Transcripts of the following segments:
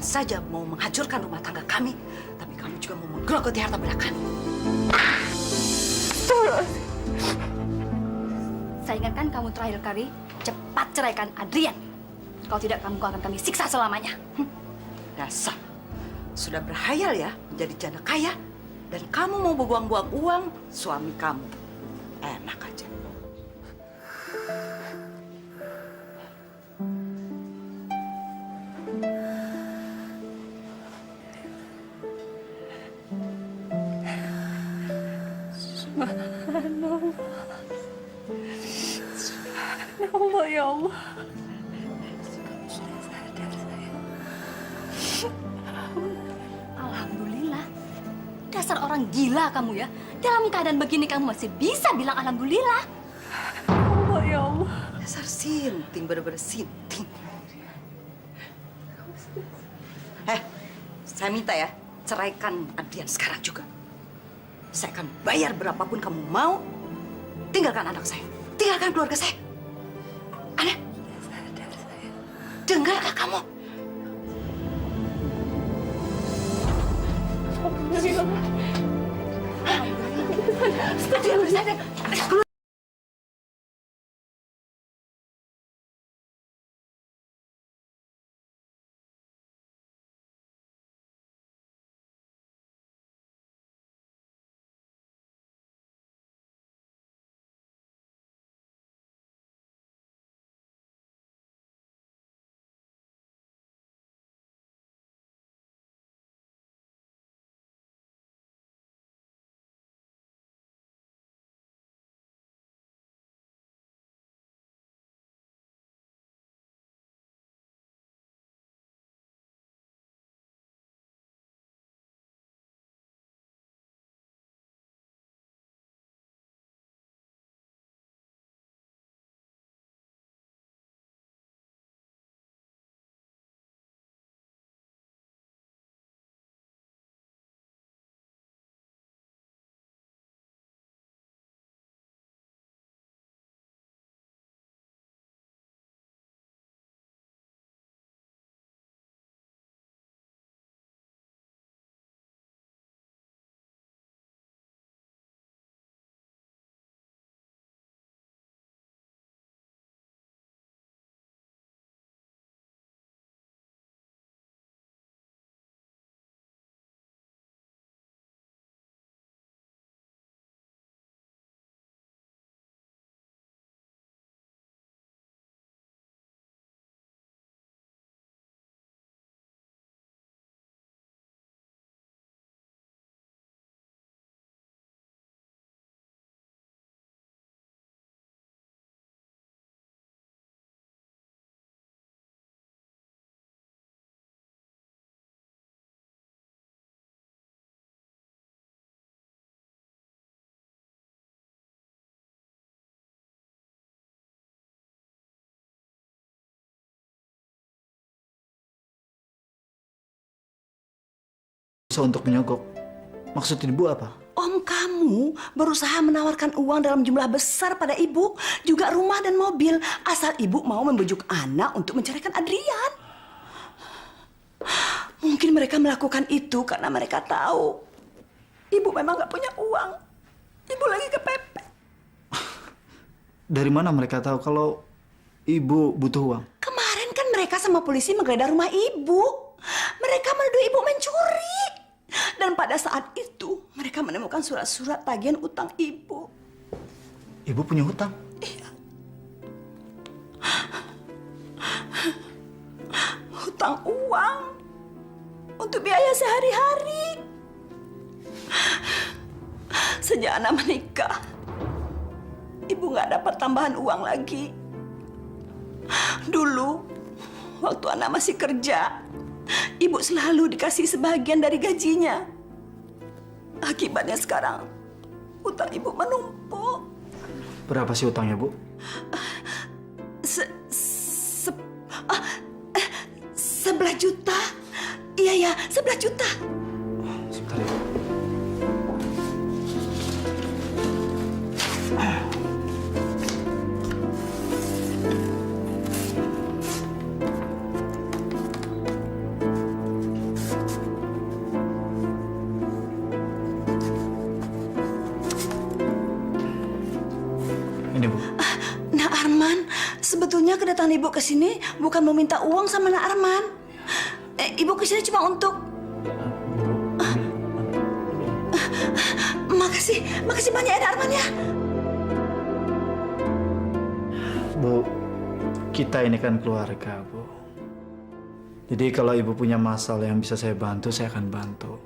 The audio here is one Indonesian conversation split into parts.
saja mau menghancurkan rumah tangga kami, tapi kamu juga mau menggerogoti harta benda kami. Saya ingatkan kamu terakhir kali, cepat ceraikan Adrian. Kalau tidak, kamu akan kami siksa selamanya. Dasar, sudah berhayal ya menjadi janda kaya, dan kamu mau buang-buang uang suami kamu. Enak aja. Allah, ya Allah. Alhamdulillah. Dasar orang gila kamu ya. Dalam keadaan begini kamu masih bisa bilang alhamdulillah. Allah, ya Allah. Dasar sinting, bener-bener sinting. Saya minta ya, ceraikan Adrian sekarang juga. Saya akan bayar berapapun kamu mau. Tinggalkan anak saya, tinggalkan keluarga saya. Aneh, dengarkah kamu? Keluar. Untuk menyogok. Maksud ibu apa? Om kamu berusaha menawarkan uang dalam jumlah besar pada ibu, juga rumah dan mobil, asal ibu mau membujuk anak untuk menceraikan Adrian. Mungkin mereka melakukan itu karena mereka tahu ibu memang nggak punya uang. Ibu lagi kepepet. Dari mana mereka tahu kalau ibu butuh uang? Kemarin kan mereka sama polisi menggeledah rumah ibu. Mereka menuduh ibu mencuri. Dan pada saat itu, mereka menemukan surat-surat tagihan utang ibu. Ibu punya hutang? Iya. Hutang uang untuk biaya sehari-hari. Sejak anak menikah, ibu nggak dapat tambahan uang lagi. Dulu, waktu anak masih kerja, ibu selalu dikasih sebagian dari gajinya. Akibatnya sekarang, utang ibu menumpuk. Berapa sih utangnya, Bu? 11 juta. Iya, 11 juta. Sebentar ya, Bu. kedatangan Ibu ke sini bukan mau minta uang sama Nak Arman. Ibu ke sini cuma untuk... Makasih banyak ya Nak Arman ya. Bu, kita ini kan keluarga, Bu. Jadi kalau Ibu punya masalah yang bisa saya bantu, saya akan bantu.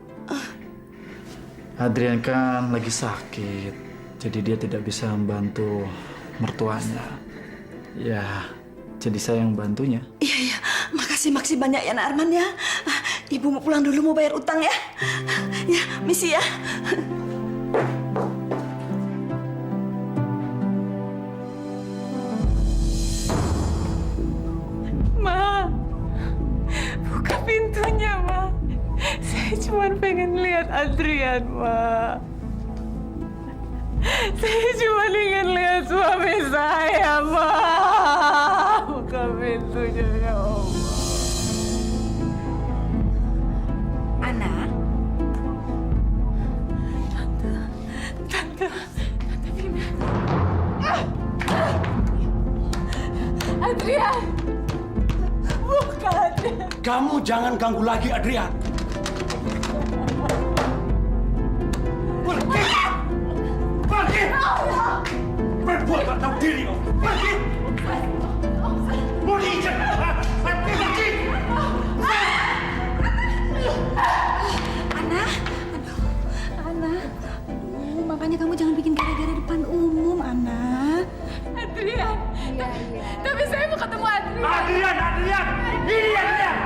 Adrian kan lagi sakit, jadi dia tidak bisa membantu mertuanya. Ya, jadi saya yang bantunya. Iya. Makasih banyak ya Nak Arman ya. Ibu mau pulang dulu, mau bayar utang ya. Ya, misi ya. Ma, buka pintunya, Ma. Saya cuma pengen lihat Adrian, Ma. Saya cuma ingin lihat suami saya, Ma. Buka pintunya, ya Allah. Ana, Tante Vina. Adrian! Bukan! Kamu jangan ganggu lagi Adrian. Pergi! Pergi! Perempuan tak tahu diri kau. Pergi! Mau diinjak? Pergi! Ana, makanya kamu jangan bikin gara-gara depan umum, Ana. Adrian! Tapi saya mau ketemu Adrian! Adrian! Ini Adrian!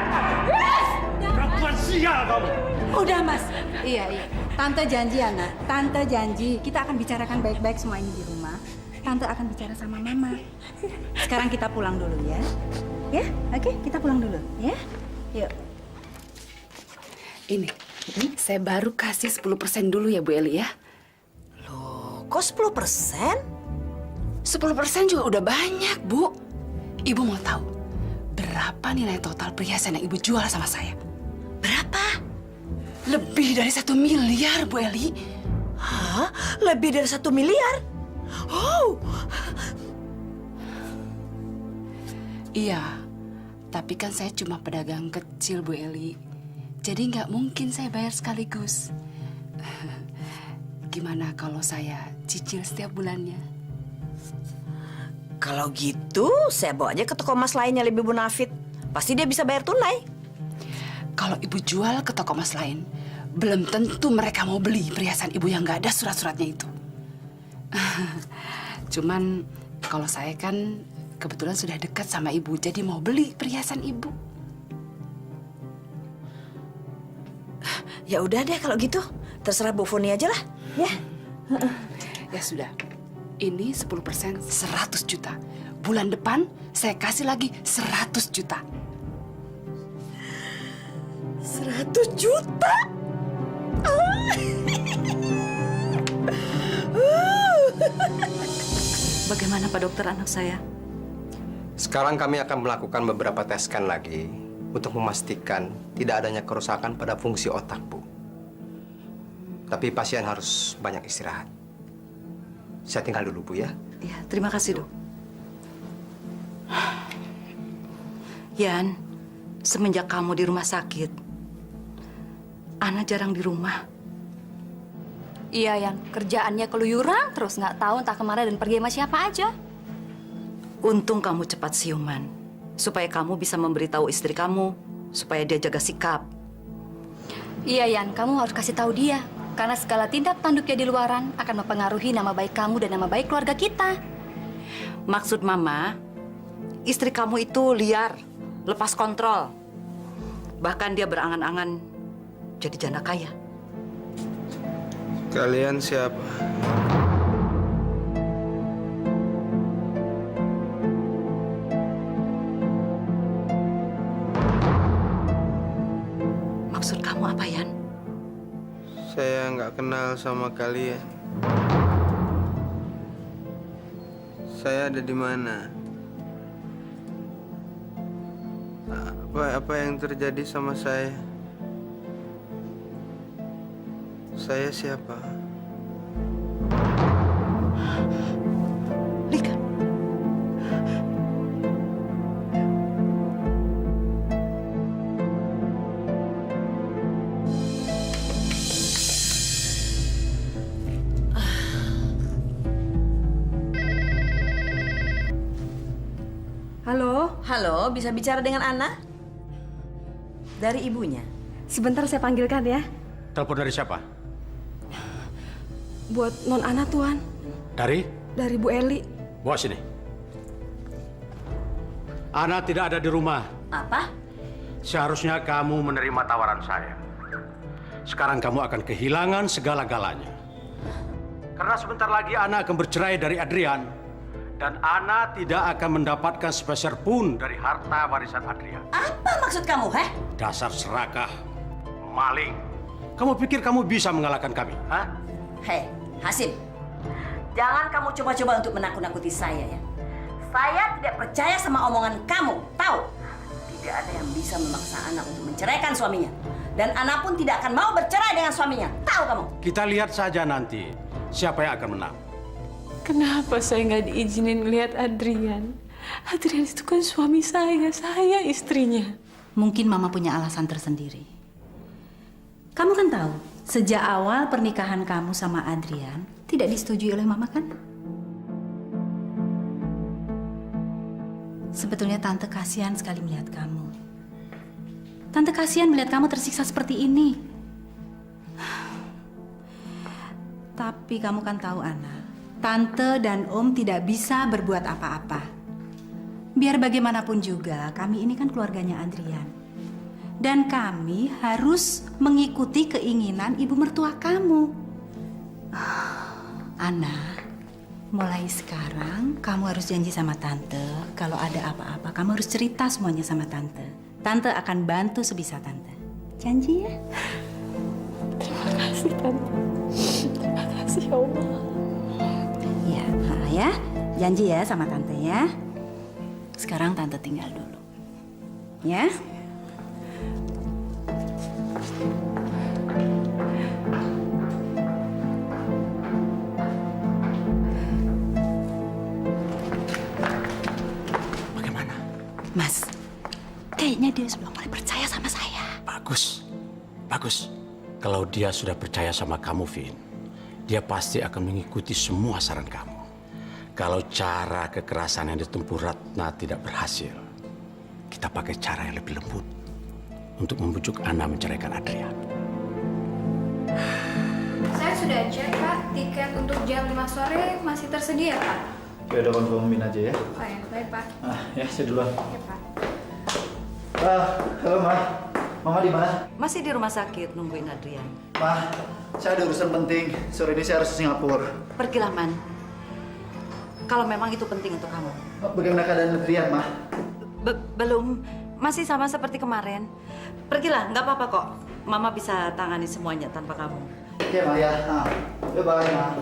Perempuan sial kamu! Udah, Mas. Iya. Tante janji, Ana. Tante janji. Kita akan bicarakan baik-baik semua ini di rumah. Tante akan bicara sama Mama. Sekarang kita pulang dulu ya. Ya, oke, kita pulang dulu ya. Yuk. Ini, saya baru kasih 10% dulu ya Bu Eli ya. Kok 10%? 10% juga udah banyak Bu. Ibu mau tahu berapa nilai total perhiasan yang Ibu jual sama saya? Berapa? Lebih dari 1 miliar Bu Eli. Hah? Lebih dari 1 miliar? Oh, Iya, tapi kan saya cuma pedagang kecil Bu Eli. Jadi nggak mungkin saya bayar sekaligus. Gimana kalau saya cicil setiap bulannya? kalau gitu saya bawa aja ke toko emas lainnya lebih bonafit. Pasti dia bisa bayar tunai. Kalau Ibu jual ke toko emas lain, belum tentu mereka mau beli perhiasan Ibu yang nggak ada surat-suratnya itu. Cuman kalau saya kan kebetulan sudah dekat sama Ibu, jadi mau beli perhiasan Ibu. Ya udah deh kalau gitu. Terserah Bu Foni aja lah. Ya. Ya sudah, ini 10% 100 juta. Bulan depan saya kasih lagi 100 juta. 100 juta? Bagaimana Pak Dokter anak saya? Sekarang kami akan melakukan beberapa tes scan lagi untuk memastikan tidak adanya kerusakan pada fungsi otak, Bu. Tapi pasien harus banyak istirahat. Saya tinggal dulu, Bu ya. Ya, terima kasih, Dok. Yan, semenjak kamu di rumah sakit, Ana jarang di rumah. Iya, Yan. Kerjaannya keluyuran terus nggak tahu entah kemana dan pergi sama siapa aja. Untung kamu cepat siuman, supaya kamu bisa memberitahu istri kamu, supaya dia jaga sikap. Iya, Yan. Kamu harus kasih tahu dia. Karena segala tindak tanduknya di luaran akan mempengaruhi nama baik kamu dan nama baik keluarga kita. Maksud Mama, istri kamu itu liar, lepas kontrol. Bahkan dia berangan-angan jadi janda kaya. Kalian siapa? Maksud kamu apa, Yan? Saya nggak kenal sama kalian. Saya ada di mana? Apa yang terjadi sama saya? Saya siapa? Lika. Halo, bisa bicara dengan Ana? Dari ibunya. Sebentar saya panggilkan ya. Telepon dari siapa? Buat Non Ana, Tuan. Dari? Dari Bu Eli. Bawa sini. Ana tidak ada di rumah. Apa? Seharusnya kamu menerima tawaran saya. Sekarang kamu akan kehilangan segala-galanya. Karena sebentar lagi Ana akan bercerai dari Adrian. Dan Ana tidak akan mendapatkan sepeser pun dari harta warisan Adrian. Apa maksud kamu, heh? Dasar serakah, maling. Kamu pikir kamu bisa mengalahkan kami, ha? Hei, Hasim. Jangan kamu coba-coba untuk menakut-nakuti saya ya. Saya tidak percaya sama omongan kamu, tahu? Tidak ada yang bisa memaksa Ana untuk menceraikan suaminya. Dan Ana pun tidak akan mau bercerai dengan suaminya, tahu kamu? Kita lihat saja nanti siapa yang akan menang. Kenapa saya nggak diizinin lihat Adrian? Adrian itu kan suami saya istrinya. Mungkin Mama punya alasan tersendiri. Kamu kan tahu, sejak awal pernikahan kamu sama Adrian tidak disetujui oleh Mama kan? Sebetulnya Tante kasihan sekali melihat kamu. Tante kasihan melihat kamu tersiksa seperti ini. Tapi kamu kan tahu, Ana, Tante dan Om tidak bisa berbuat apa-apa. Biar bagaimanapun juga, kami ini kan keluarganya Adrian. Dan kami harus mengikuti keinginan ibu mertua kamu. Ana, mulai sekarang kamu harus janji sama Tante, kalau ada apa-apa kamu harus cerita semuanya sama Tante. Tante akan bantu sebisa Tante. Janji ya? Terima kasih, Tante. Terima kasih, ya Allah. Ya, janji ya sama Tante ya. Sekarang Tante tinggal dulu. Ya? Bagaimana? Mas, kayaknya dia sudah mulai percaya sama saya. Bagus, bagus. Kalau dia sudah percaya sama kamu, Vin, dia pasti akan mengikuti semua saran kamu. Kalau cara kekerasan yang ditempuh Ratna tidak berhasil, kita pakai cara yang lebih lembut untuk membujuk Ana menceraikan Adrian. Saya sudah cek, Pak. Tiket untuk jam 5 sore masih tersedia, Pak. Ya udah konfirmin aja ya. Oh ya, baik, Pak. Ya saya duluan. Ya, Pak. Halo Ma, Mama di mana? Masih di rumah sakit nungguin Adrian. Ma, saya ada urusan penting. Sore ini saya harus ke Singapura. Pergilah, Man. Kalau memang itu penting untuk kamu. Bagaimana keadaan Adrian, Ma? Belum, masih sama seperti kemarin. Pergilah, nggak apa-apa kok. Mama bisa tangani semuanya tanpa kamu. Oke, Ma ya. Bye-bye, Ma.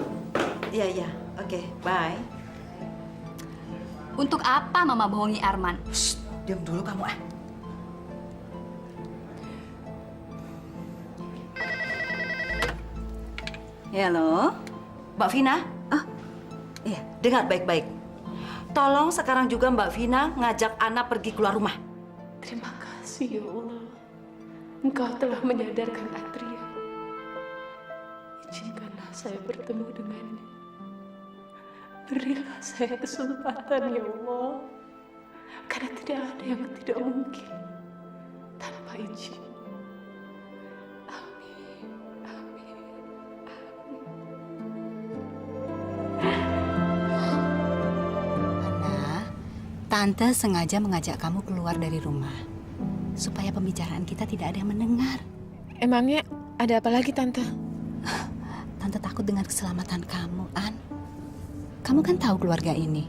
Iya, oke, bye. Untuk apa Mama bohongi Arman? Shh, diam dulu kamu ah. Halo? Mbak Vina? Iya, dengar baik-baik. Tolong sekarang juga Mbak Vina ngajak Ana pergi keluar rumah. Terima kasih, ya Allah. Engkau telah menyadarkan Adrian. Izinkanlah saya bertemu dengannya. Berilah saya kesempatan, ya Allah. Karena tidak ada yang tidak mungkin tanpa izin. Tante sengaja mengajak kamu keluar dari rumah supaya pembicaraan kita tidak ada yang mendengar. Emangnya ada apa lagi, Tante? Tante takut dengan keselamatan kamu, An. Kamu kan tahu keluarga ini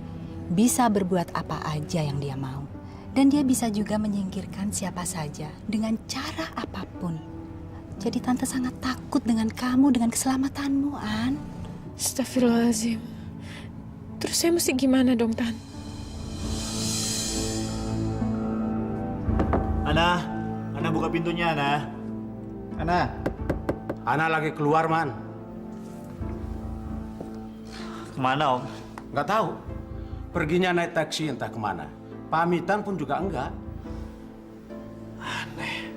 bisa berbuat apa aja yang dia mau. Dan dia bisa juga menyingkirkan siapa saja dengan cara apapun. Jadi Tante sangat takut dengan kamu, dengan keselamatanmu, An. Astagfirullahaladzim. Terus saya mesti gimana dong, Tan? Ana buka pintunya, Ana. Ana lagi keluar, Man. Kemana, Om? Nggak tahu. Perginya naik taksi entah kemana. Pamitan pun juga enggak. Aneh.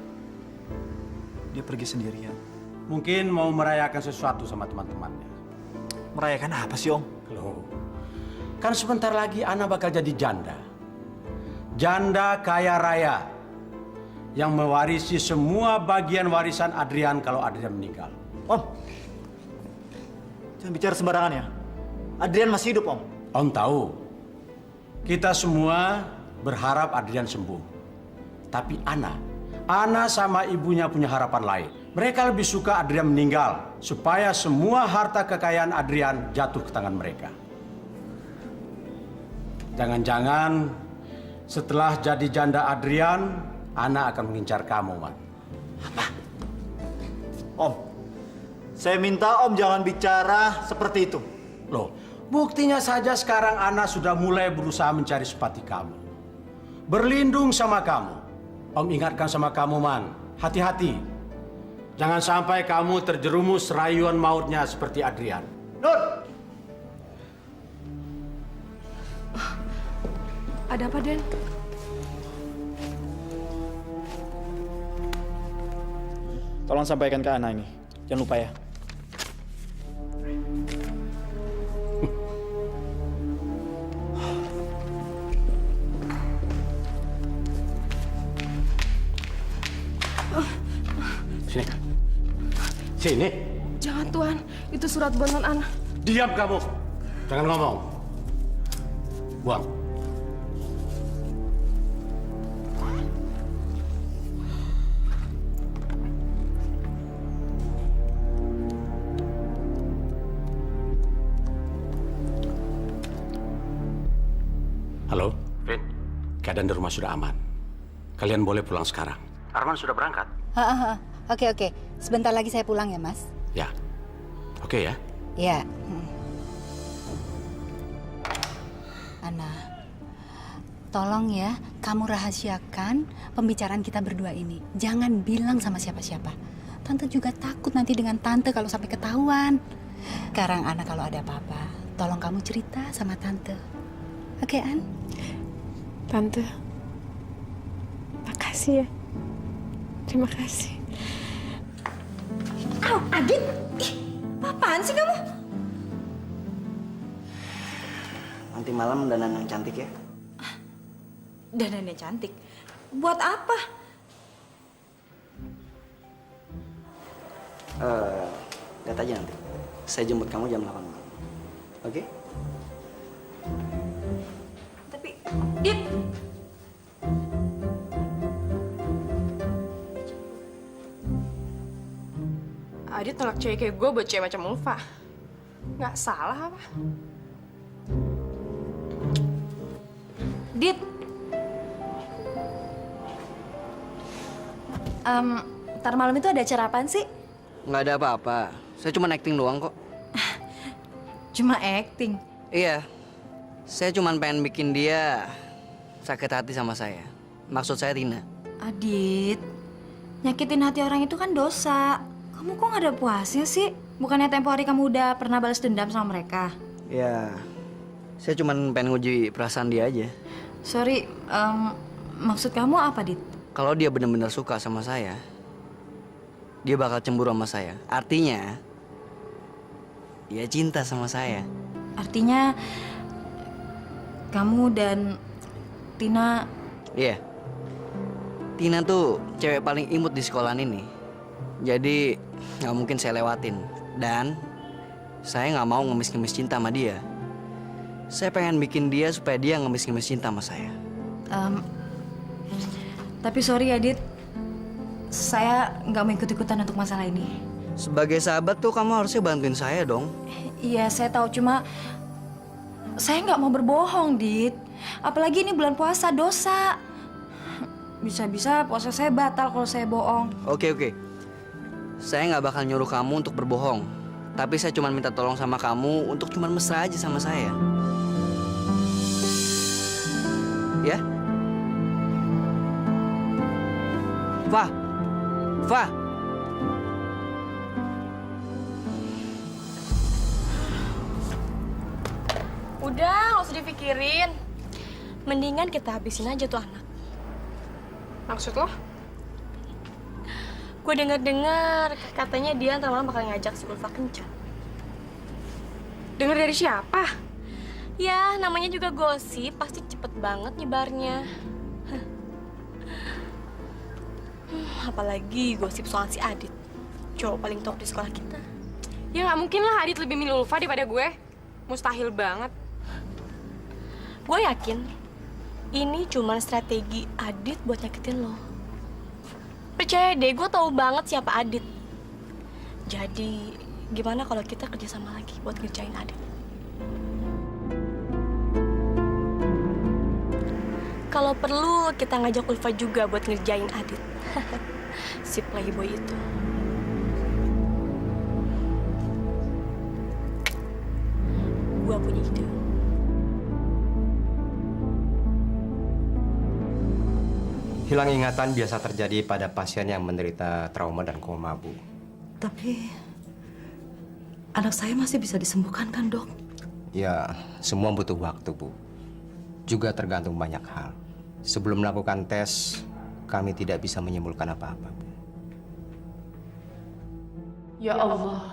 Dia pergi sendirian. Mungkin mau merayakan sesuatu sama teman-temannya. Merayakan apa sih, Om? Loh, kan sebentar lagi Ana bakal jadi janda. janda kaya raya yang mewarisi semua bagian warisan Adrian kalau Adrian meninggal. Om, jangan bicara sembarangan ya. Adrian masih hidup, Om. Om tahu, kita semua berharap Adrian sembuh. Tapi Ana sama ibunya punya harapan lain. Mereka lebih suka Adrian meninggal supaya semua harta kekayaan Adrian jatuh ke tangan mereka. Jangan-jangan setelah jadi janda Adrian, Ana akan mengincar kamu, Mat. Apa? Om, saya minta Om jangan bicara seperti itu. Loh, buktinya saja sekarang Ana sudah mulai berusaha mencari simpati kamu. Berlindung sama kamu. Om ingatkan sama kamu, Man. Hati-hati. Jangan sampai kamu terjerumus rayuan mautnya seperti Adrian. Nur! Ada apa, Den? Tolong sampaikan ke Ana ini. Jangan lupa ya. Sini. Sini. Jangan, Tuan. Itu surat buatan Ana. Diam kamu. Jangan ngomong. Buang. Halo, Vin. Keadaan di rumah sudah aman. Kalian boleh pulang sekarang. Arman sudah berangkat. Oke. Sebentar lagi saya pulang ya, Mas. Ya. Oke ya. Ya. Ana, tolong ya, kamu rahasiakan pembicaraan kita berdua ini. Jangan bilang sama siapa-siapa. Tante juga takut nanti dengan Tante kalau sampai ketahuan. Sekarang Ana kalau ada apa-apa, tolong kamu cerita sama Tante. Oke, An? Tante, makasih ya. Terima kasih. Adit! Ih, apaan sih kamu? Nanti malam dandan yang cantik ya. Dandannya cantik? Buat apa? Lihat aja nanti. Saya jemput kamu jam 8 malam. Oke? Tapi, Dit! Adit nolak cewek kayak gue buat cewek macam Ulfa. Nggak salah apa? Dit. Ntar malam itu ada acara apaan sih? Nggak ada apa-apa. Saya cuma acting doang kok. Cuma acting? Iya. Saya cuma pengen bikin dia sakit hati sama saya. Maksud saya Tina. Adit, nyakitin hati orang itu kan dosa. Kamu kok nggak ada puasnya sih? Bukannya tempo hari kamu udah pernah balas dendam sama mereka? Ya, saya cuma pengen nguji perasaan dia aja. Sorry, maksud kamu apa, Dit? Kalau dia benar-benar suka sama saya, dia bakal cemburu sama saya. Artinya, dia cinta sama saya. Artinya, kamu dan Tina... Iya. Tina tuh cewek paling imut di sekolahan ini. Jadi, nggak mungkin saya lewatin. Dan, saya nggak mau ngemis-ngemis cinta sama dia. Saya pengen bikin dia supaya dia ngemis-ngemis cinta sama saya. Tapi sorry ya, Dit. Saya nggak mau ikut-ikutan untuk masalah ini. Sebagai sahabat tuh kamu harusnya bantuin saya dong. Iya, saya tahu. Cuma saya nggak mau berbohong, Dit. Apalagi ini bulan puasa, dosa. Bisa-bisa puasa saya batal kalau saya bohong. Oke. Saya nggak bakal nyuruh kamu untuk berbohong. Tapi saya cuma minta tolong sama kamu untuk cuma mesra aja sama saya. Ya? Fa. Udah, nggak usah dipikirin. Mendingan kita habisin aja tuh anak. Maksud lo? Gue denger-dengar katanya dia ntar malam bakal ngajak si Ulfa kencan. Dengar dari siapa? Ya, namanya juga gosip, pasti cepet banget nyebarnya. Apalagi gosip soal si Adit, cowok paling top di sekolah kita. Ya nggak mungkin lah Adit lebih milih Ulfa daripada gue. Mustahil banget. Gue yakin ini cuma strategi Adit buat nyakitin lo. Percaya deh, gue tahu banget siapa Adit. Jadi gimana kalau kita kerjasama lagi buat ngerjain Adit? Kalau perlu kita ngajak Ulfa juga buat ngerjain Adit. Si playboy itu. Gua punya ide. Hilang ingatan biasa terjadi pada pasien yang menderita trauma dan koma, Bu. Tapi anak saya masih bisa disembuhkan kan, Dok? Ya, semua butuh waktu, Bu. Juga tergantung banyak hal. Sebelum melakukan tes, kami tidak bisa menyimpulkan apa-apa, Bu. Ya Allah,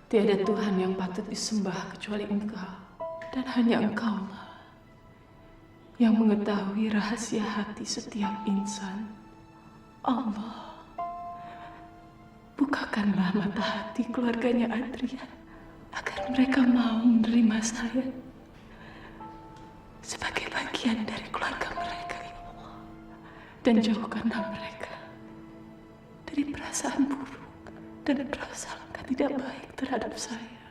tiada Tuhan yang patut disembah kecuali Engkau. Dan hanya Engkau lah yang mengetahui rahasia hati setiap insan. Allah, bukakanlah mata hati keluarganya Adrian agar mereka mau menerima saya sebagai bagian dari keluarga mereka, ya Allah. Dan jauhkanlah mereka dari perasaan buruk dan prasangka tidak baik terhadap saya.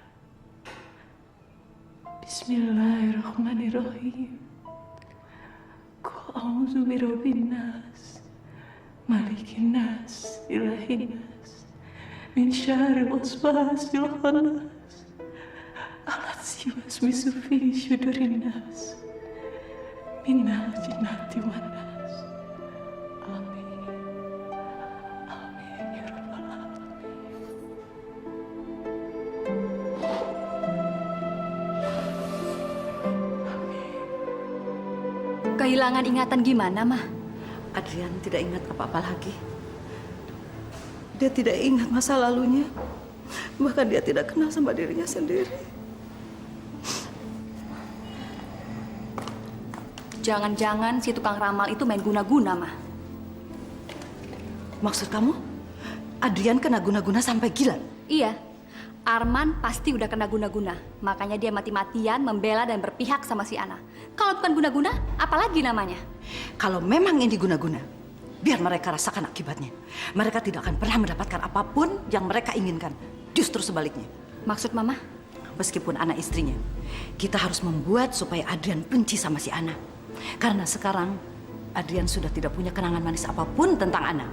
Bismillahirrahmanirrahim. Qul a'udzu birabbin nas, malikin nas, ilahin nas, min syarril waswasil khannas, alladzi yuwaswisu fi syudurin nas, minal jinnati wan nas. Amin. Amin ya rabbal alamin. Kehilangan ingatan gimana, Mah? Adrian tidak ingat apa-apa lagi. Dia tidak ingat masa lalunya. Bahkan dia tidak kenal sama dirinya sendiri. Jangan-jangan si tukang ramal itu main guna-guna, Mah. Maksud kamu, Adrian kena guna-guna sampai gila? Iya, Arman pasti udah kena guna-guna. Makanya dia mati-matian membela dan berpihak sama si Ana. Kalau bukan guna-guna, apalagi namanya? Kalau memang ini guna-guna, biar mereka rasakan akibatnya. Mereka tidak akan pernah mendapatkan apapun yang mereka inginkan. Justru sebaliknya. Maksud Mama? Meskipun anak istrinya, kita harus membuat supaya Adrian benci sama si Ana. Karena sekarang, Adrian sudah tidak punya kenangan manis apapun tentang Ana.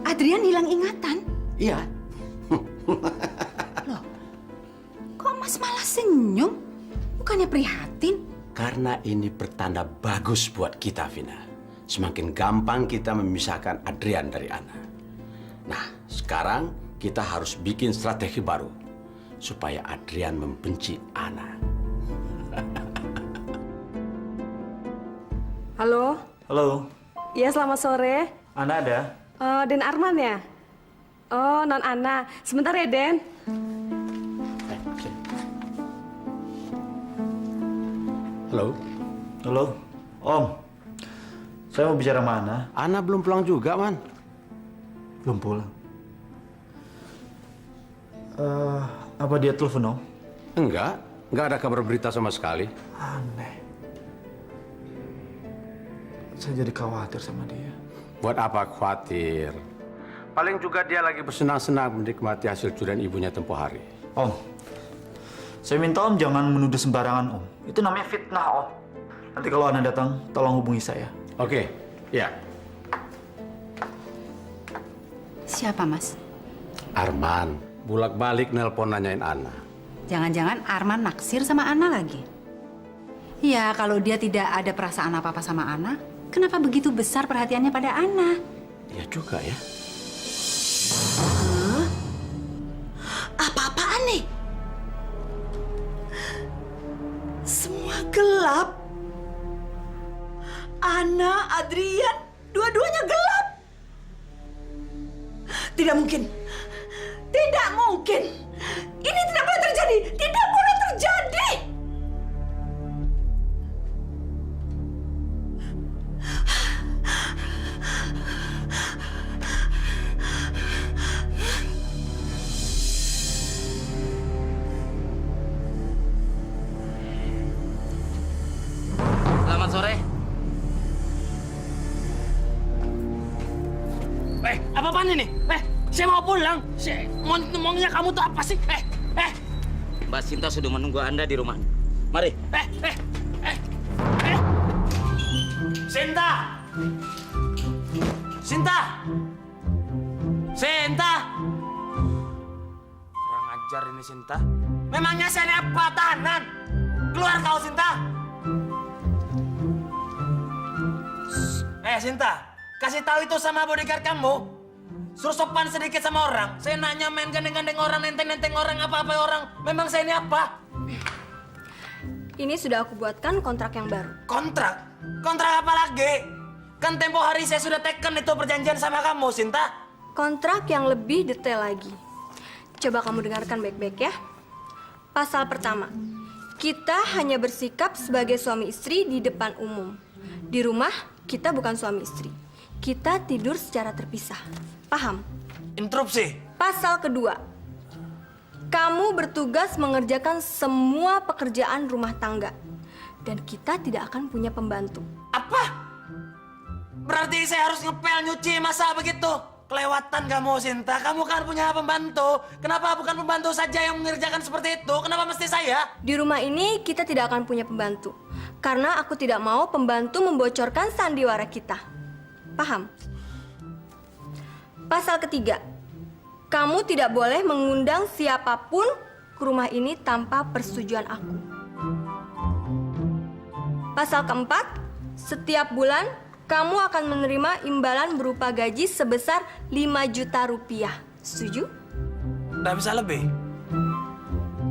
Adrian hilang ingatan? Iya. Loh, kok Mas malah senyum? Bukannya prihatin? Karena ini pertanda bagus buat kita, Vina. Semakin gampang kita memisahkan Adrian dari Ana. Nah, sekarang kita harus bikin strategi baru supaya Adrian membenci Ana. Halo? Halo, Iya, selamat sore. Ana ada? Den Arman ya? Oh, Non Ana. Sebentar ya, Den. Halo? Halo, Om. Saya mau bicara sama Ana. Ana belum pulang juga, Man. Belum pulang. Apa dia telepon, Om? Enggak ada kabar berita sama sekali. Aneh. Saya jadi khawatir sama dia. Buat apa khawatir? Paling juga dia lagi bersenang-senang menikmati hasil curian ibunya tempoh hari. Om, saya minta Om jangan menuduh sembarangan, Om. Itu namanya fitnah, Om. Nanti kalau Ana datang, tolong hubungi saya. Oke, ya. Siapa, Mas? Arman, bolak-balik nelpon nanyain Ana. Jangan-jangan Arman naksir sama Ana lagi? Ya, kalau dia tidak ada perasaan apa-apa sama Ana, kenapa begitu besar perhatiannya pada Ana? Iya juga ya. Apa-apaan nih? Semua gelap. Ana, Adrian, dua-duanya gelap. Tidak mungkin. Tidak mungkin. Ini tidak boleh terjadi. Tidak boleh terjadi. ini? Saya mau pulang. Maunya kamu tuh apa sih? Mbak Sinta sudah menunggu Anda di rumah. Mari. Sinta! Sinta! Sinta! Kurang ajar ini Sinta. Memangnya saya ini apa? Tahanan? Keluar kau Sinta! Sinta, kasih tahu itu sama bodyguard kamu. Suruh sopan sedikit sama orang. Saya nanya main gandeng-gandeng orang, nenteng-nenteng orang, apa-apa orang. Memang saya ini apa? Ini sudah aku buatkan kontrak yang baru. Kontrak? Kontrak apa lagi? Kan tempo hari saya sudah teken itu perjanjian sama kamu, Sinta. Kontrak yang lebih detail lagi. Coba kamu dengarkan baik-baik ya. Pasal pertama, kita hanya bersikap sebagai suami istri di depan umum. Di rumah, kita bukan suami istri. Kita tidur secara terpisah. Paham? Interupsi. Pasal kedua, kamu bertugas mengerjakan semua pekerjaan rumah tangga. Dan kita tidak akan punya pembantu. Apa? Berarti saya harus ngepel, nyuci, masak begitu? Kelewatan kamu, Sinta. Kamu kan punya pembantu. Kenapa bukan pembantu saja yang mengerjakan seperti itu? Kenapa mesti saya? Di rumah ini kita tidak akan punya pembantu. Karena aku tidak mau pembantu membocorkan sandiwara kita. Paham? Pasal ketiga, kamu tidak boleh mengundang siapapun ke rumah ini tanpa persetujuan aku. Pasal keempat, setiap bulan kamu akan menerima imbalan berupa gaji sebesar 5 juta rupiah. Setuju? Nggak bisa lebih.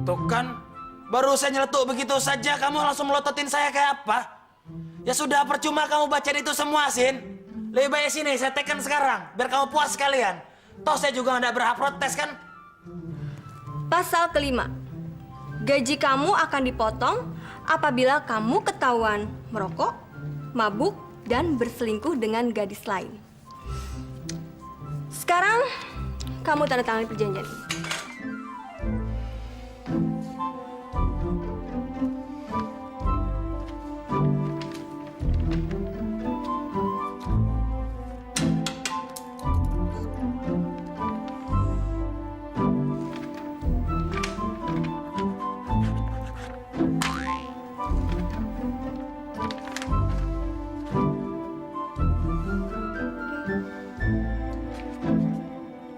Tuh kan, baru saya nyeletuk begitu saja kamu langsung melototin saya kayak apa? Ya sudah, percuma kamu bacain itu semua, Sin. Lebih baik sini, saya tekan sekarang. Biar kamu puas sekalian. Toh saya juga nggak berhak protes kan? Pasal kelima, gaji kamu akan dipotong apabila kamu ketahuan merokok, mabuk, dan berselingkuh dengan gadis lain. Sekarang, kamu tanda tangan perjanjian ini.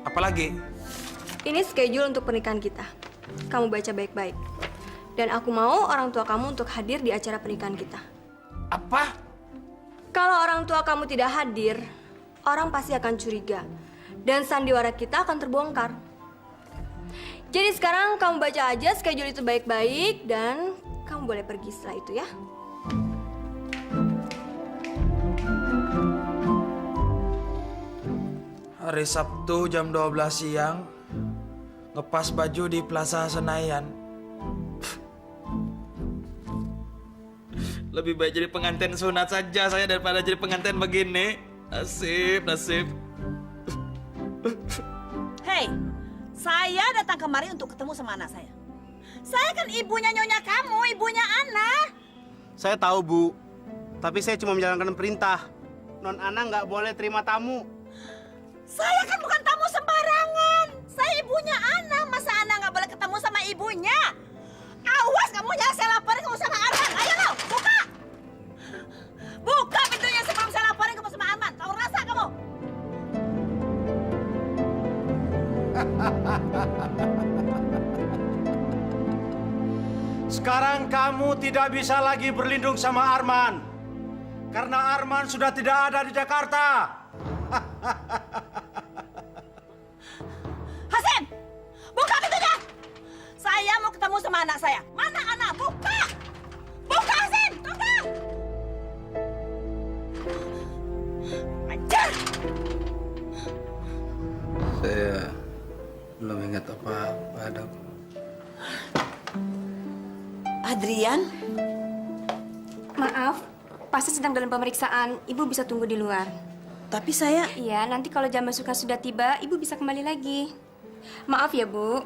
Apalagi? Ini schedule untuk pernikahan kita. Kamu baca baik-baik. Dan aku mau orang tua kamu untuk hadir di acara pernikahan kita. Apa? Kalau orang tua kamu tidak hadir, orang pasti akan curiga. Dan sandiwara kita akan terbongkar. Jadi sekarang kamu baca aja schedule itu baik-baik dan kamu boleh pergi setelah itu ya. Hari Sabtu jam 12 siang, ngepas baju di Plaza Senayan. Lebih baik jadi pengantin sunat saja saya daripada jadi pengantin begini. Nasib, nasib. Hei, saya datang kemari untuk ketemu sama anak saya. Saya kan ibunya nyonya kamu, ibunya Ana. Saya tahu, Bu. Tapi saya cuma menjalankan perintah. Non Ana nggak boleh terima tamu. Saya kan bukan tamu sembarangan. Saya ibunya Ana. Masa Ana nggak boleh ketemu sama ibunya? Awas kamu, jangan saya laporin kamu sama Arman. Ayo lo, buka. Buka pintunya sebelum saya laporin kamu sama Arman. Tahu rasa kamu? Sekarang kamu tidak bisa lagi berlindung sama Arman. Karena Arman sudah tidak ada di Jakarta. Hasim, buka pintunya. Saya mau ketemu sama anak saya. Mana anak? Buka. Buka, Hasim. Buka. Ajar. Saya belum ingat apa-apa, Dok. Adrian? Maaf, pasti sedang dalam pemeriksaan. Ibu bisa tunggu di luar. Tapi saya... Iya, nanti kalau jam masuknya sudah tiba, Ibu bisa kembali lagi. Maaf ya, Bu.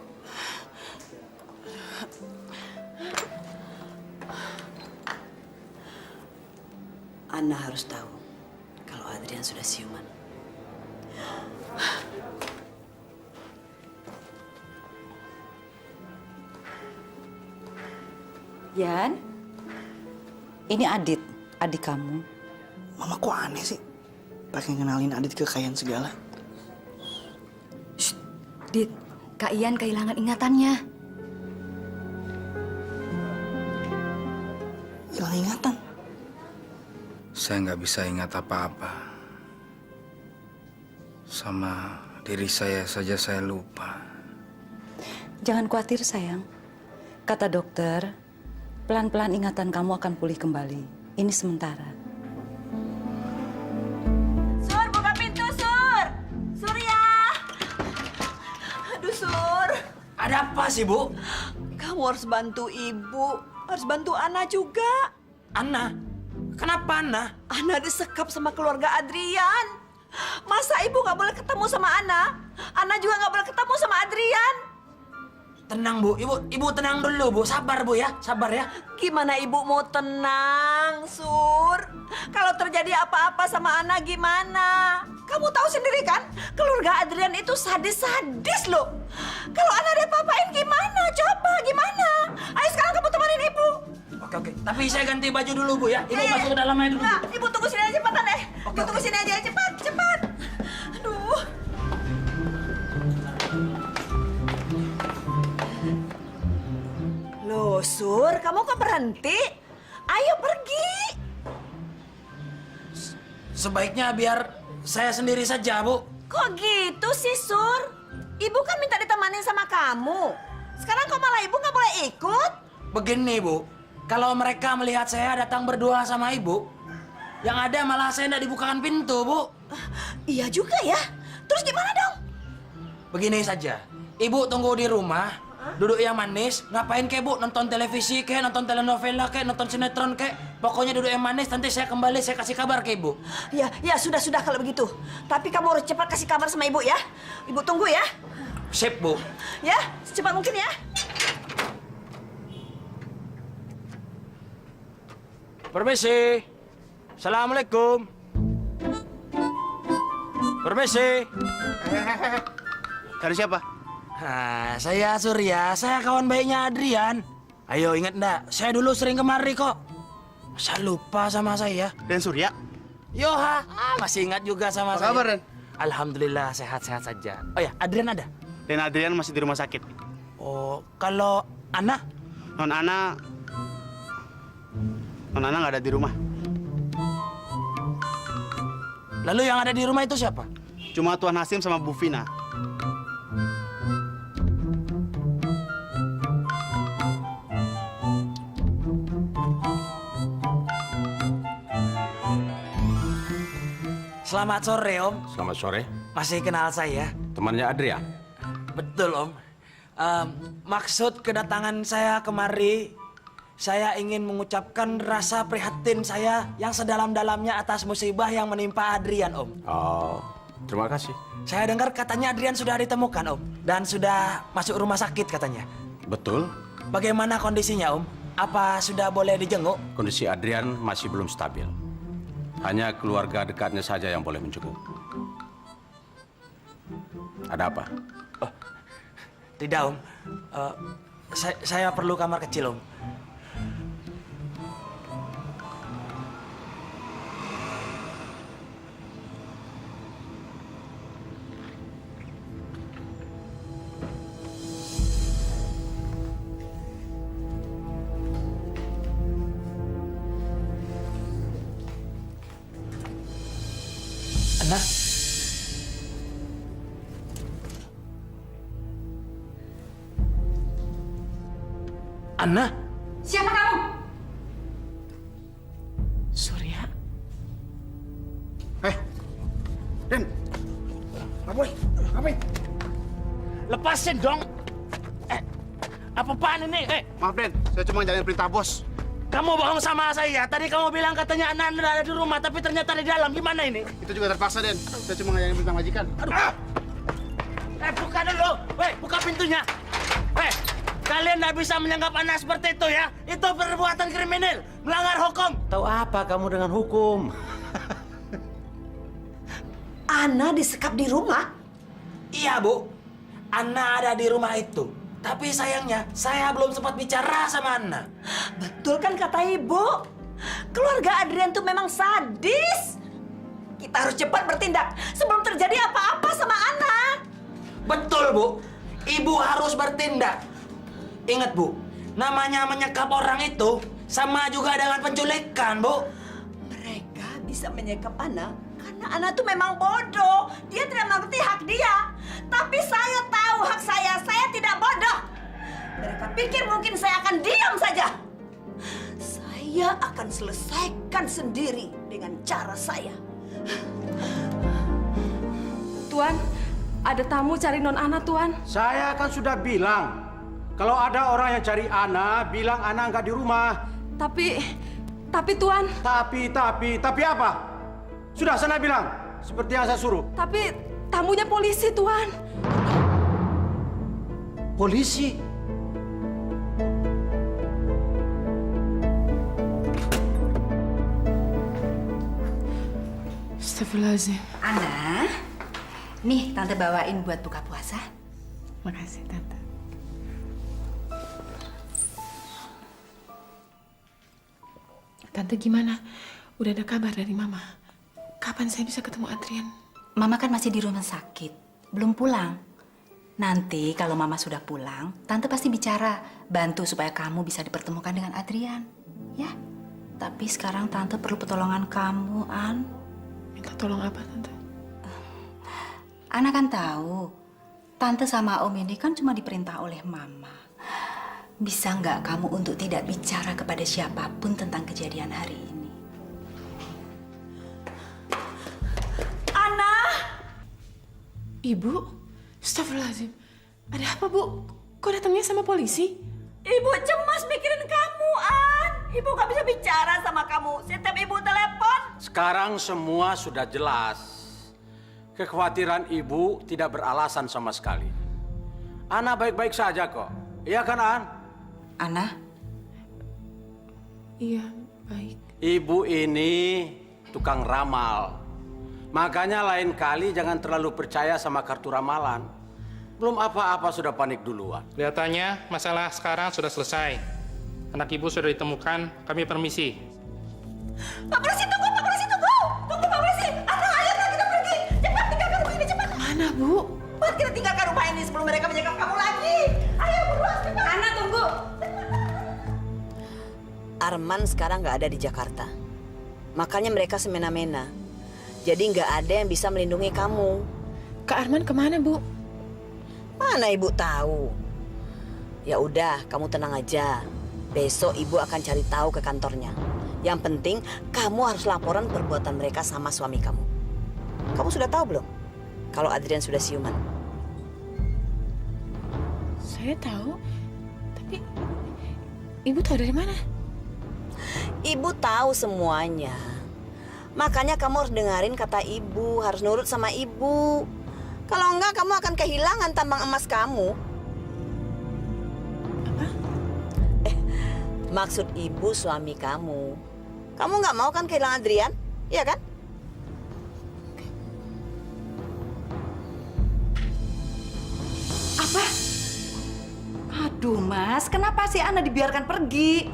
Ana harus tahu kalau Adrian sudah siuman. Yan, ini Adit, adik kamu. Mama kok aneh sih? Pakai kenalin Adit ke Kayan segala. Dit, Kak Ian kehilangan ingatannya. Hilang ingatan? Saya nggak bisa ingat apa-apa. Sama diri saya saja saya lupa. Jangan khawatir sayang. Kata dokter, pelan-pelan ingatan kamu akan pulih kembali. Ini sementara. Sur, buka pintu, Sur! Surya! Aduh, Sur. Ada apa sih, Bu? Kamu harus bantu Ibu. Harus bantu Ana juga. Ana? Kenapa Ana? Ana disekap sama keluarga Adrian. Masa Ibu nggak boleh ketemu sama Ana? Ana juga nggak boleh ketemu sama Adrian. Tenang, Bu. Ibu tenang dulu, Bu. Sabar, Bu ya. Sabar ya. Gimana Ibu mau tenang, Sur? Kalau terjadi apa-apa sama Ana gimana? Kamu tahu sendiri kan, keluarga Adrian itu sadis-sadis loh. Kalau Ana ada apa-apain gimana? Coba gimana? Ayo sekarang kamu temanin Ibu. Oke. Tapi saya ganti baju dulu, Bu ya. Ibu masuk ke dalam aja dulu. Nah, Ibu tunggu sini aja cepetan deh. Ibu tunggu sini aja cepat. Aduh. Loh, Sur, kamu kok berhenti? Ayo pergi. Sebaiknya biar saya sendiri saja, Bu. Kok gitu sih, Sur? Ibu kan minta ditemanin sama kamu. Sekarang kok malah Ibu nggak boleh ikut? Begini, Bu. Kalau mereka melihat saya datang berdua sama Ibu, yang ada malah saya tidak dibukakan pintu, Bu. Iya juga ya. Terus gimana dong? Begini saja. Ibu tunggu di rumah, duduk yang manis. Ngapain kek, Bu? Nonton televisi kek, nonton telenovela kek, nonton sinetron kek. Pokoknya duduk yang manis, nanti saya kembali, saya kasih kabar ke Ibu. Ya sudah kalau begitu. Tapi kamu harus cepat kasih kabar sama Ibu ya. Ibu tunggu ya. Sip, Bu. Ya, secepat mungkin ya. Permisi. Assalamualaikum. Permisi. Cari siapa? Saya Surya. Saya kawan baiknya Adrian. Ayo ingat ndak? Saya dulu sering kemari kok. Masa lupa sama saya? Dan Surya? Yoha. Masih ingat juga sama Apa saya. kabar, Den? Alhamdulillah sehat-sehat saja. Oh ya, Adrian ada? Dan Adrian masih di rumah sakit. Oh, kalau Ana? Non Ana nggak ada di rumah. Lalu yang ada di rumah itu siapa? Cuma Tuan Hasim sama Bu Vina. Selamat sore, Om. Selamat sore. Masih kenal saya? Temannya Adrian? Betul, Om. Maksud kedatangan saya kemari, saya ingin mengucapkan rasa prihatin saya yang sedalam-dalamnya atas musibah yang menimpa Adrian, Om. Oh, terima kasih. Saya dengar katanya Adrian sudah ditemukan, Om. Dan sudah masuk rumah sakit katanya. Betul. Bagaimana kondisinya, Om? Apa sudah boleh dijenguk? Kondisi Adrian masih belum stabil. Hanya keluarga dekatnya saja yang boleh menjenguk. Ada apa? Tidak, Om. Saya perlu kamar kecil, Om. Ana? Ana? Siapa kamu? Surya? Den, ngapain? Lepasin dong! Apa-apaan ini? Maaf, Den. Saya cuma jalanin perintah bos. Kamu bohong sama saya. Tadi kamu bilang katanya Anda ada di rumah, tapi ternyata di dalam. Gimana ini? Itu juga terpaksa, Den. Saya cuma ngejalanin perintah majikan. Aduh! Buka dulu! Buka pintunya! Kalian nggak bisa menyanggap Anda seperti itu ya? Itu perbuatan kriminal, melanggar hukum. Tahu apa kamu dengan hukum? Ana disekap di rumah? Iya, Bu. Anna ada di rumah itu. Tapi sayangnya, saya belum sempat bicara sama Anna. Betul kan kata ibu? Keluarga Adrian tuh memang sadis. Kita harus cepat bertindak sebelum terjadi apa-apa sama Ana. Betul, Bu. Ibu harus bertindak. Ingat, Bu. Namanya menyekap orang itu sama juga dengan penculikan, Bu. Mereka bisa menyekap Ana karena Ana tuh memang bodoh. Dia tidak mengerti hak dia. Tapi saya tahu hak saya tidak bodoh. Mereka pikir mungkin saya akan diam saja. Saya akan selesaikan sendiri dengan cara saya. Tuan, ada tamu cari Non Ana, Tuan. Saya kan sudah bilang, kalau ada orang yang cari Ana, bilang Ana nggak di rumah. Tapi Tuan. Tapi apa? Sudah sana bilang, seperti yang saya suruh. Tapi tamunya polisi, Tuan. Polisi? Astagfirullahaladzim. Ana, nih Tante bawain buat buka puasa. Makasih, Tante. Tante gimana? Udah ada kabar dari Mama? Kapan saya bisa ketemu Adrian? Mama kan masih di rumah sakit, belum pulang. Nanti kalau Mama sudah pulang, Tante pasti bicara, bantu supaya kamu bisa dipertemukan dengan Adrian. Ya, tapi sekarang Tante perlu pertolongan kamu, An. Minta tolong apa, Tante? Ana kan tahu, Tante sama Om ini kan cuma diperintah oleh Mama. Bisa nggak kamu untuk tidak bicara kepada siapapun tentang kejadian hari ini? Ana! Ibu? Astagfirullahaladzim. Ada apa, Bu? Kok datangnya sama polisi? Ibu cemas mikirin kamu, An. Ibu gak bisa bicara sama kamu. Setiap ibu telepon. Sekarang semua sudah jelas. Kekhawatiran ibu tidak beralasan sama sekali. Ana baik-baik saja kok. Iya kan, An? Ana? Iya, baik. Ibu ini tukang ramal. Makanya lain kali jangan terlalu percaya sama kartu ramalan. Belum apa-apa sudah panik duluan. Kelihatannya masalah sekarang sudah selesai. Anak ibu sudah ditemukan, kami permisi. Pak Polisi, tunggu! Pak Polisi, tunggu! Tunggu, Pak Polisi! Ana, ayo, kita pergi! Cepat, tinggalkan rumah ini, cepat! Mana, Bu? Cepat, kita tinggalkan rumah ini sebelum mereka menyekap kamu lagi! Ayo, buruan, cepat! Ana, tunggu! Arman sekarang nggak ada di Jakarta. Makanya mereka semena-mena. Jadi nggak ada yang bisa melindungi kamu. Kak Arman kemana, Bu? Mana ibu tahu? Ya udah, kamu tenang aja. Besok ibu akan cari tahu ke kantornya. Yang penting kamu harus laporan perbuatan mereka sama suami kamu. Kamu sudah tahu belum? Kalau Adrian sudah siuman. Saya tahu, tapi Ibu tahu dari mana? Ibu tahu semuanya. Makanya kamu harus dengerin kata ibu, harus nurut sama ibu. Kalau enggak, kamu akan kehilangan tambang emas kamu. Apa? Maksud ibu suami kamu. Kamu nggak mau kan kehilangan Adrian? Iya kan? Apa? Aduh, Mas, kenapa sih Ana dibiarkan pergi?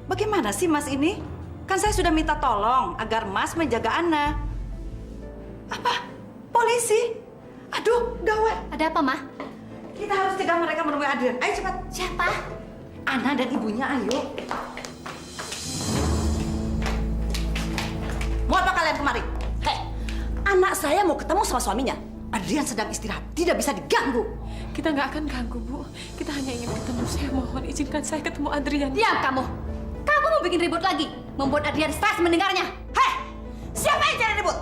Bagaimana sih Mas ini? Kan saya sudah minta tolong agar Mas menjaga Ana. Apa? Polisi? Aduh, gawat. Ada apa, Ma? Kita harus cegah mereka menemui Adrian. Ayo cepat. Siapa? Ana dan ibunya, ayo. Mau apa kalian kemari? Hei, anak saya mau ketemu sama suaminya. Adrian sedang istirahat, tidak bisa diganggu. Kita nggak akan ganggu, Bu. Kita hanya ingin ketemu. Saya mohon izinkan saya ketemu Adrian. Diam kamu. Kamu mau bikin ribut lagi, membuat Adrian stres mendengarnya. Hei, siapa yang cari ribut?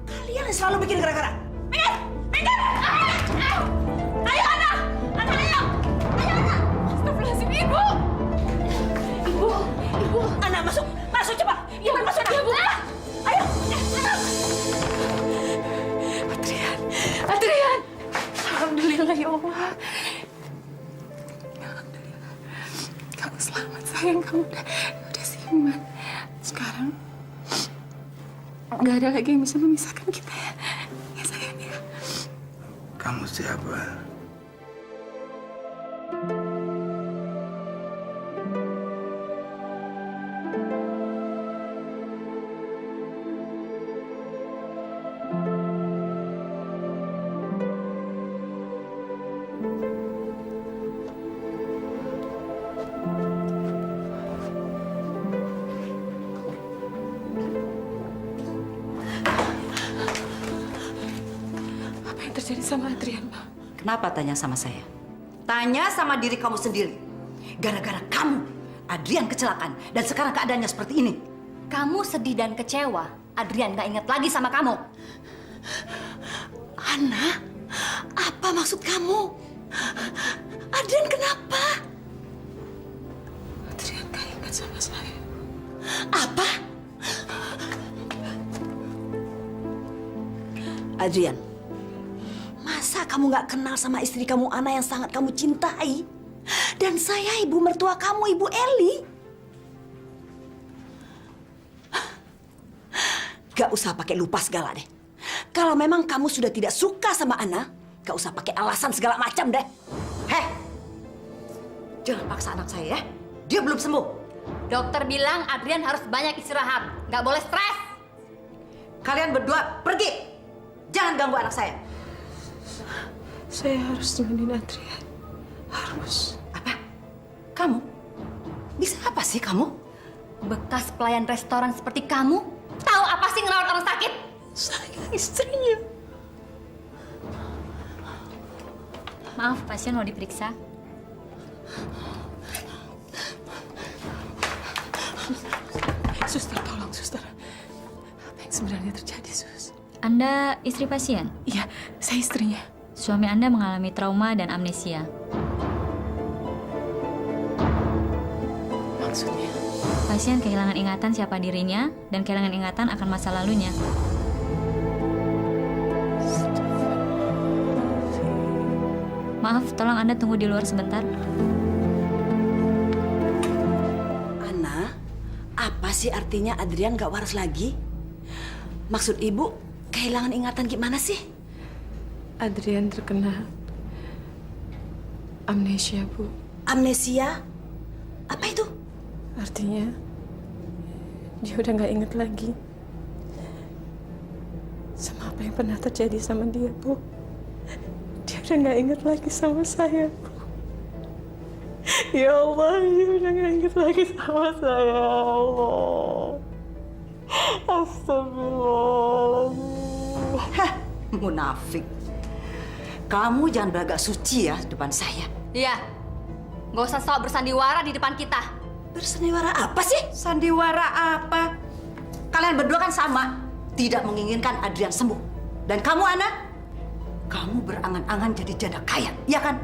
Kalian yang selalu bikin gara-gara. Minggir, minggir. Ayo, anak, anak, ayo, ayo, anak. Astagfirullahaladzim, Ibu. Ibu. Anak masuk, masuk cepat. Iya, masuk. Ya, Bu. Ayo, Adrian. Alhamdulillah ya Allah. Alhamdulillah. Kamu selamat sayang, kamu udah siuman. Sekarang nggak ada lagi yang bisa memisahkan kita ya. Ya sayang ya. Kamu siapa? Apa yang terjadi sama Adrian, Ma? Kenapa tanya sama saya? Tanya sama diri kamu sendiri. Gara-gara kamu, Adrian kecelakaan dan sekarang keadaannya seperti ini. Kamu sedih dan kecewa. Adrian gak ingat lagi sama kamu. Ana, apa maksud kamu? Adrian kenapa? Adrian gak ingat sama saya. Apa? Adrian, masa kamu gak kenal sama istri kamu Ana yang sangat kamu cintai? Dan saya ibu mertua kamu, Ibu Eli. Gak usah pakai lupa segala deh. Kalau memang kamu sudah tidak suka sama Ana, gak usah pakai alasan segala macam deh. Heh, jangan paksa anak saya ya. Dia belum sembuh. Dokter bilang Adrian harus banyak istirahat. Gak boleh stres. Kalian berdua pergi. Jangan ganggu anak saya. Saya harus temenin Adrian. Harus. Apa? Kamu? Bisa apa sih kamu? Bekas pelayan restoran seperti kamu, tahu apa sih ngerawat orang sakit? Saya istrinya. Maaf, pasien mau diperiksa. Suster, tolong, suster. Apa yang sebenarnya terjadi, Sus? Anda istri pasien? Iya, saya istrinya. Suami Anda mengalami trauma dan amnesia. Maksudnya? Pasien kehilangan ingatan siapa dirinya dan kehilangan ingatan akan masa lalunya. Maaf, tolong Anda tunggu di luar sebentar. Ana, apa sih artinya Adrian gak waras lagi? Maksud ibu, kehilangan ingatan gimana sih? Adrian terkena amnesia, Bu. Amnesia? Apa itu? Artinya, dia udah gak inget lagi sama apa yang pernah terjadi sama dia, Bu. Dia udah gak inget lagi sama saya, Bu. Ya Allah, dia udah gak inget lagi sama saya, ya Allah. Astagfirullahaladzim. Hah, munafik. Kamu jangan beragak suci ya depan saya. Iya, nggak usah sok bersandiwara di depan kita. Bersandiwara apa sih? Sandiwara apa? Kalian berdua kan sama, tidak menginginkan Adrian sembuh. Dan kamu, Ana, kamu berangan-angan jadi janda kaya, iya kan?